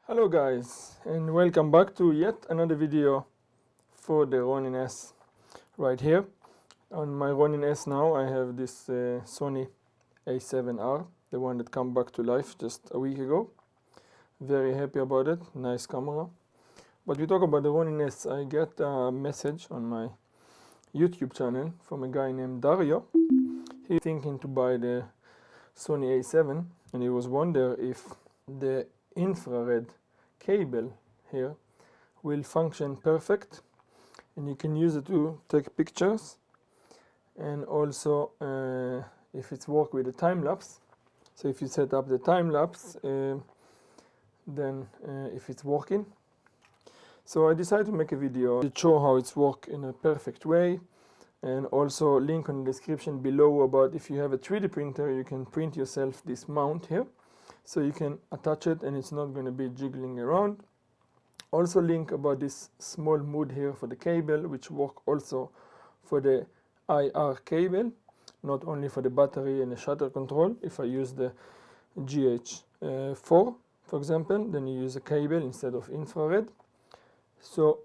Hello guys, and welcome back to yet another video for the Ronin S. Right here on my Ronin S now I have this Sony A7R, the one that came back to life just a week ago. Very happy about it, nice camera. But we talk about the Ronin S. I get a message on my YouTube channel from a guy named Dario. He's thinking to buy the Sony A7 and he was wondering if the infrared cable here will function perfect and you can use it to take pictures, and also if it's work with the time-lapse. So if you set up the time-lapse, then if it's working. So I decided to make a video to show how it's work in a perfect way, and also link on the description below about if you have a 3D printer you can print yourself this mount here. So you can attach it and it's not going to be jiggling around. Also link about this small mood here for the cable, which work also for the IR cable, not only for the battery and the shutter control. If I use the GH4 for example, then you use a cable instead of infrared. So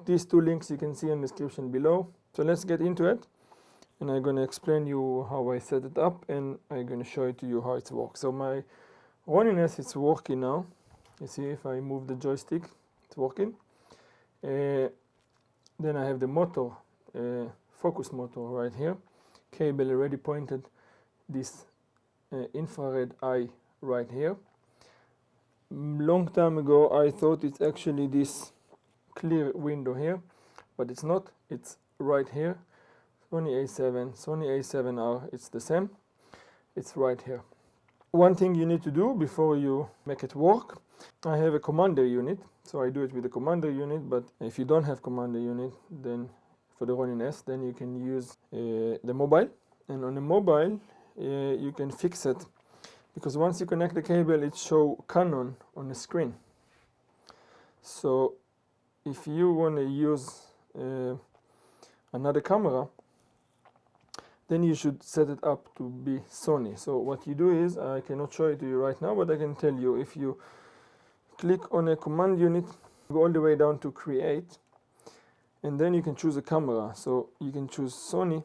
these two links you can see in the description below. So let's get into it, and I'm going to explain you how I set it up, and I'm going to show it to you how it works. So my Ronin S is working now. You see, if I move the joystick, it's working. Then I have the motor, focus motor right here. Cable already pointed this infrared eye right here. Long time ago I thought it's actually this clear window here, but it's not. It's right here. Sony A7, Sony A7R, it's the same. It's right here. One thing you need to do before you make it work, I have a commander unit, so I do it with the commander unit. But if you don't have commander unit, then for the Ronin S, then you can use the mobile. And on the mobile you can fix it, because once you connect the cable it shows Canon on the screen. So if you want to use another camera, then you should set it up to be Sony. So what you do is, I cannot show it to you right now, but I can tell you, if you click on a command unit, go all the way down to create, and then you can choose a camera. So you can choose Sony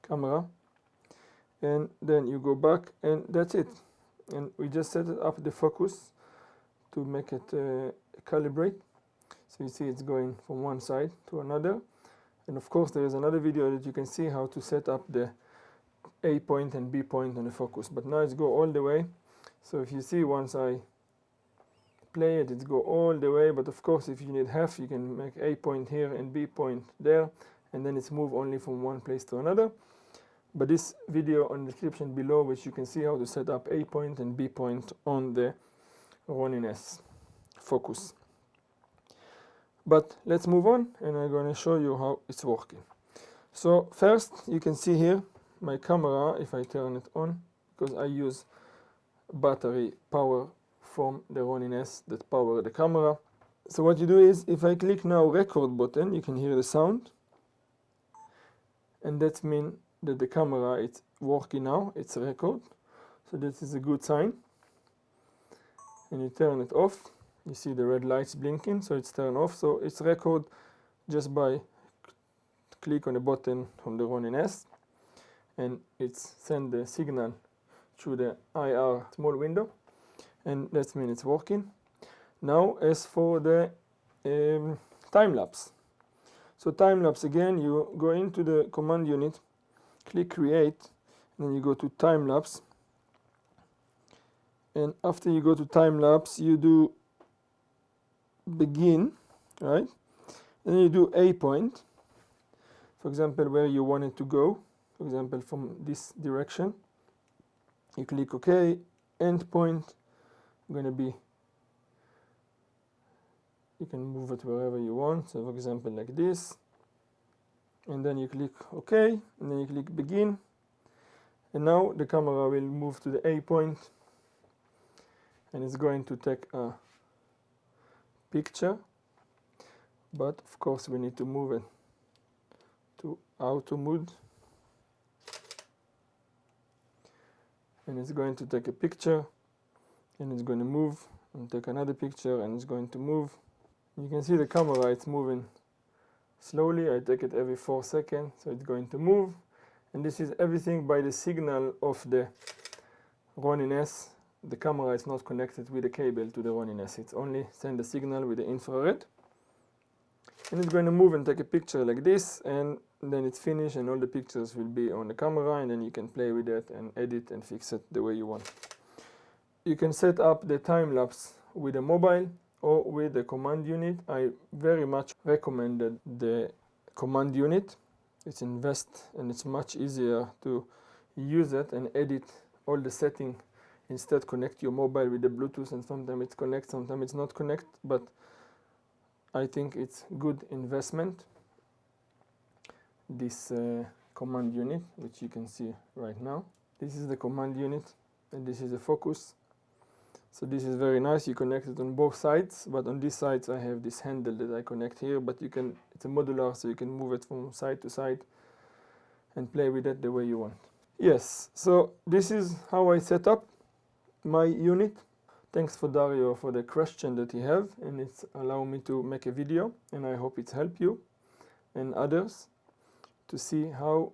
camera, and then you go back, and that's it. And we just set it up the focus to make it calibrate. So you see it's going from one side to another. And of course there is another video that you can see how to set up the A point and B point on the focus. But now it's go all the way. So if you see, once I play it, it's go all the way. But of course if you need half, you can make A point here and B point there, and then it's move only from one place to another. But this video on the description below, which you can see how to set up A point and B point on the Ronin S focus. But let's move on, and I'm going to show you how it's working. So first you can see here my camera, if I turn it on, because I use battery power from the Ronin S that power the camera. So what you do is, if I click now record button, you can hear the sound, and that means that the camera is working now, it's record. So this is a good sign. And you turn it off, you see the red lights blinking, so it's turned off. So it's record just by click on the button from the Ronin S, and it's send the signal through the IR small window, and that means it's working. Now as for the time-lapse. So time-lapse, again, you go into the command unit, click create, and then you go to time-lapse. And after you go to time-lapse, you do begin, right? And then you do A point, for example, where you want it to go, for example from this direction. You click OK, end point, going to be, you can move it wherever you want, so for example like this, and then you click OK, and then you click begin, and now the camera will move to the A point, and it's going to take a picture. But of course we need to move it to auto mode, and it's going to take a picture, and it's going to move and take another picture, and it's going to move. You can see the camera, it's moving slowly. I take it every 4 seconds, so it's going to move. And this is everything by the signal of the Ronin S. The camera is not connected with the cable to the Ronin S. It's only send the signal with the infrared. And it's going to move and take a picture like this, and then it's finished, and all the pictures will be on the camera, and then you can play with it and edit and fix it the way you want. You can set up the time-lapse with a mobile or with the command unit. I very much recommended the command unit. It's invest, and it's much easier to use it and edit all the settings. Instead, connect your mobile with the Bluetooth, and sometimes it connects, sometimes it's not connect, but I think it's good investment. This command unit, which you can see right now. This is the command unit, and this is the focus. So this is very nice. You connect it on both sides, but on these sides I have this handle that I connect here, but you can, it's a modular, so you can move it from side to side and play with it the way you want. Yes, so this is how I set up my unit. Thanks for Dario for the question that he have, and it's allowed me to make a video, and I hope it's helped you and others to see how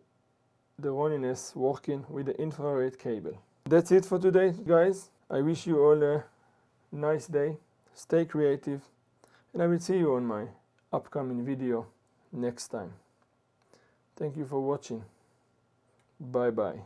the Ronin S working with the infrared cable. That's it for today, guys. I wish you all a nice day. Stay creative, and I will see you on my upcoming video next time. Thank you for watching. Bye bye.